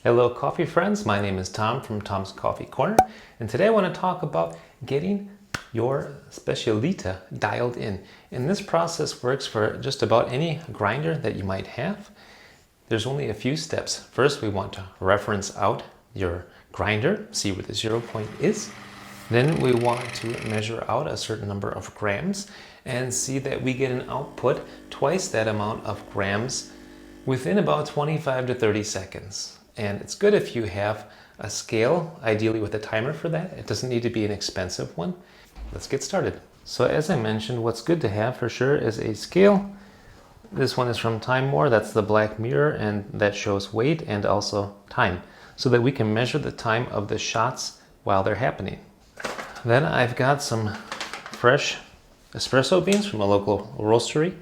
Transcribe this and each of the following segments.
Hello coffee friends, my name is Tom from Tom's Coffee Corner, and today I want to talk about getting your Specialita dialed in. And this process works for just about any grinder that you might have. There's only a few steps. First, we want to reference out your grinder, see where the 0 point is. Then we want to measure out a certain number of grams and see that we get an output twice that amount of grams within about 25 to 30 seconds. And it's good if you have a scale, ideally with a timer for that. It doesn't need to be an expensive one. Let's get started. So as I mentioned, what's good to have for sure is a scale. This one is from Time More, that's the black mirror, and that shows weight and also time, so that we can measure the time of the shots while they're happening. Then I've got some fresh espresso beans from a local roastery.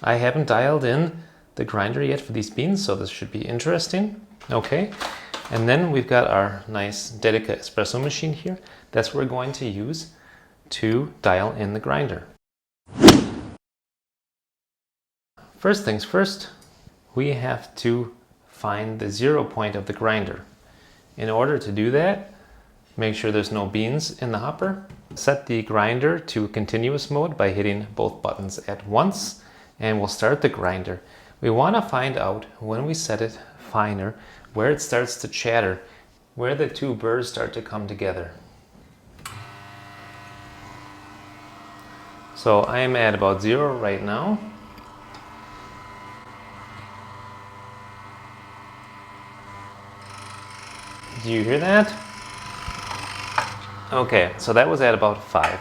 I haven't dialed in the grinder yet for these beans, so this should be interesting. Okay, and then we've got our nice Dedica espresso machine here. That's what we're going to use to dial in the grinder. First things first, we have to find the 0 point of the grinder. In order to do that, make sure there's no beans in the hopper. Set the grinder to continuous mode by hitting both buttons at once, and we'll start the grinder. We want to find out when we set it finer where it starts to chatter, where the two burrs start to come together. So I am at about 0 right now. Do you hear that? Okay, so that was at about 5.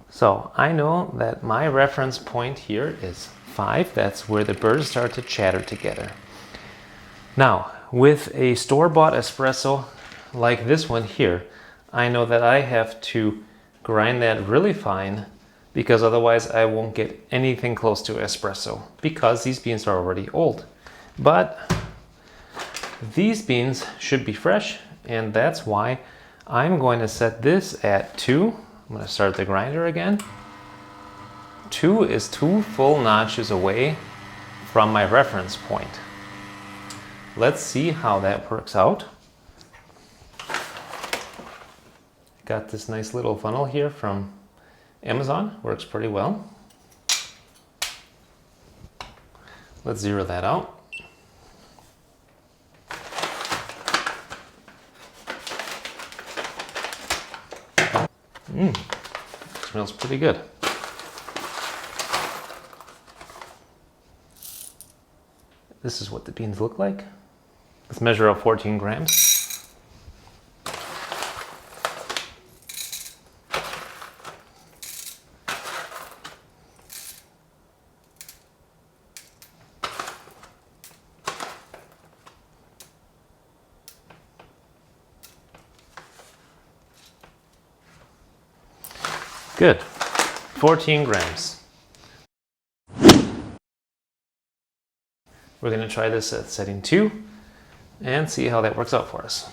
So I know that my reference point here is 5. That's where the burrs start to chatter together. Now, with a store-bought espresso like this one here, I know that I have to grind that really fine, because otherwise I won't get anything close to espresso, because these beans are already old. But these beans should be fresh, and that's why I'm going to set this at 2. I'm going to start the grinder again. 2 is 2 full notches away from my reference point. Let's see how that works out. Got this nice little funnel here from Amazon, works pretty well. Let's zero that out. Smells pretty good. This is what the beans look like. Let's measure out 14 grams. Good. 14 grams. We're going to try this at setting 2 and see how that works out for us.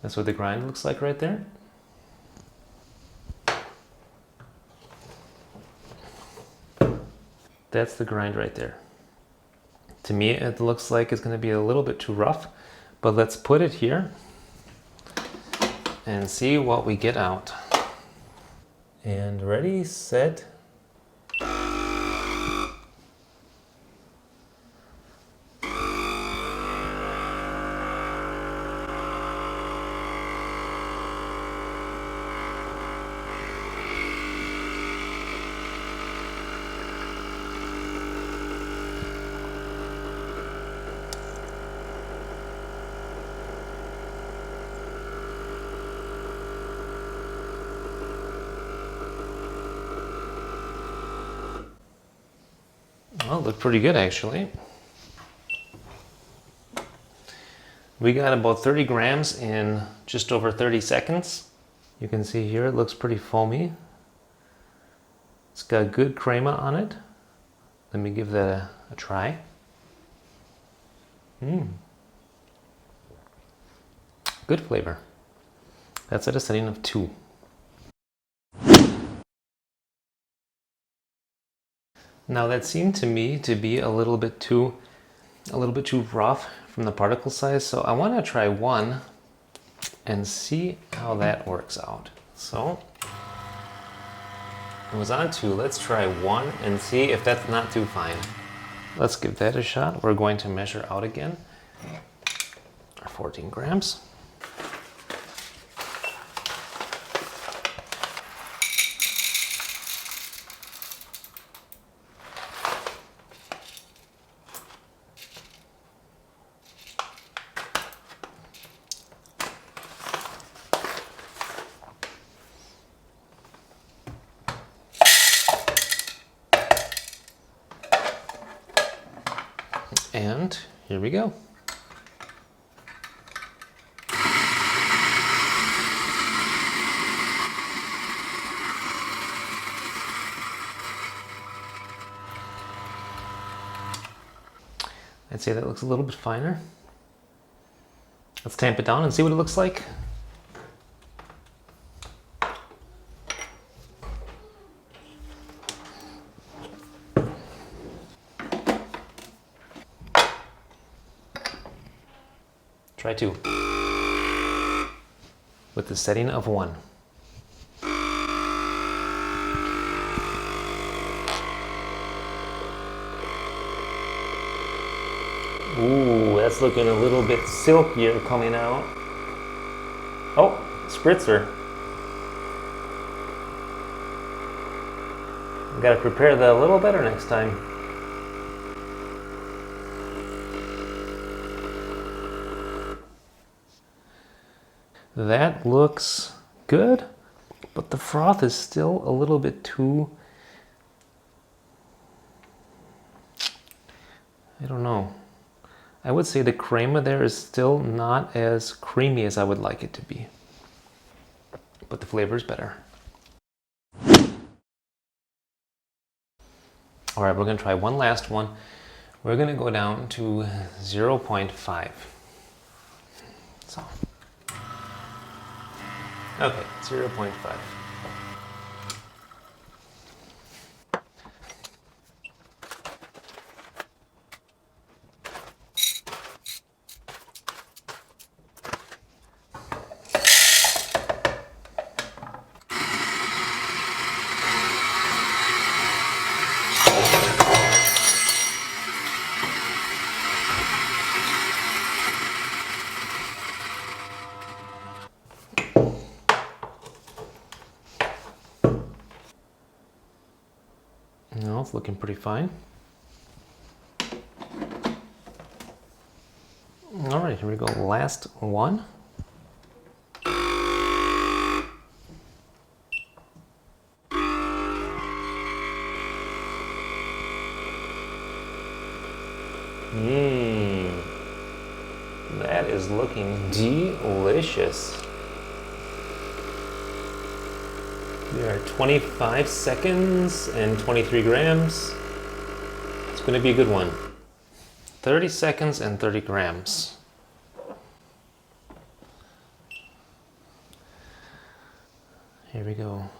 That's what the grind looks like right there. That's the grind right there. To me, it looks like it's going to be a little bit too rough, but let's put it here and see what we get out. And ready, set. Well, look pretty good actually. We got about 30 grams in just over 30 seconds. You can see here it looks pretty foamy. It's got good crema on it. Let me give that a try. Good flavor. That's at a setting of 2. Now that seemed to me to be a little bit too rough from the particle size, so I want to try 1 and see how that works out. So it was on 2. Let's try 1 and see if that's not too fine. Let's give that a shot. We're going to measure out again. 14 grams. And here we go. I'd say that looks a little bit finer. Let's tamp it down and see what it looks like. Try 2 with the setting of 1. Ooh, that's looking a little bit silkier coming out. Oh, spritzer. Got to prepare that a little better next time. That looks good, but the froth is still a little bit too, I don't know. I would say the crema there is still not as creamy as I would like it to be, but the flavor is better. All right, we're going to try one last one. We're going to go down to 0.5. So. Okay, 0.5. No, it's looking pretty fine. All right, here we go. Last one. That is looking delicious. We are 25 seconds and 23 grams. It's going to be a good one. 30 seconds and 30 grams. Here we go.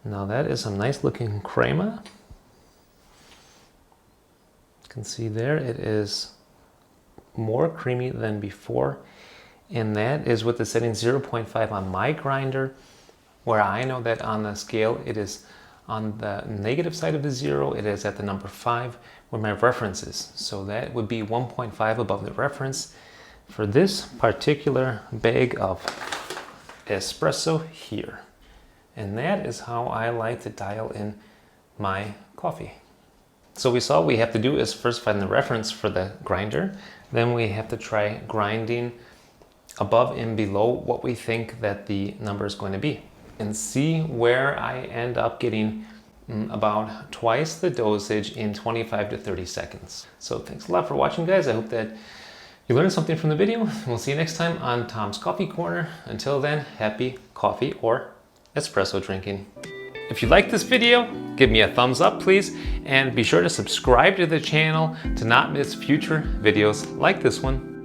Now that is some nice looking crema. You can see there it is more creamy than before. And that is with the setting 0.5 on my grinder, where I know that on the scale it is on the negative side of the 0, it is at the number 5 where my reference is. So that would be 1.5 above the reference for this particular bag of espresso here. And that is how I like to dial in my coffee. So we saw what we have to do is first find the reference for the grinder, then we have to try grinding above and below what we think that the number is going to be, and see where I end up getting about twice the dosage in 25 to 30 seconds. So thanks a lot for watching, guys. I hope that you learned something from the video. We'll see you next time on Tom's Coffee Corner. Until then, happy coffee or espresso drinking. If you like this video, give me a thumbs up, please, and be sure to subscribe to the channel to not miss future videos like this one.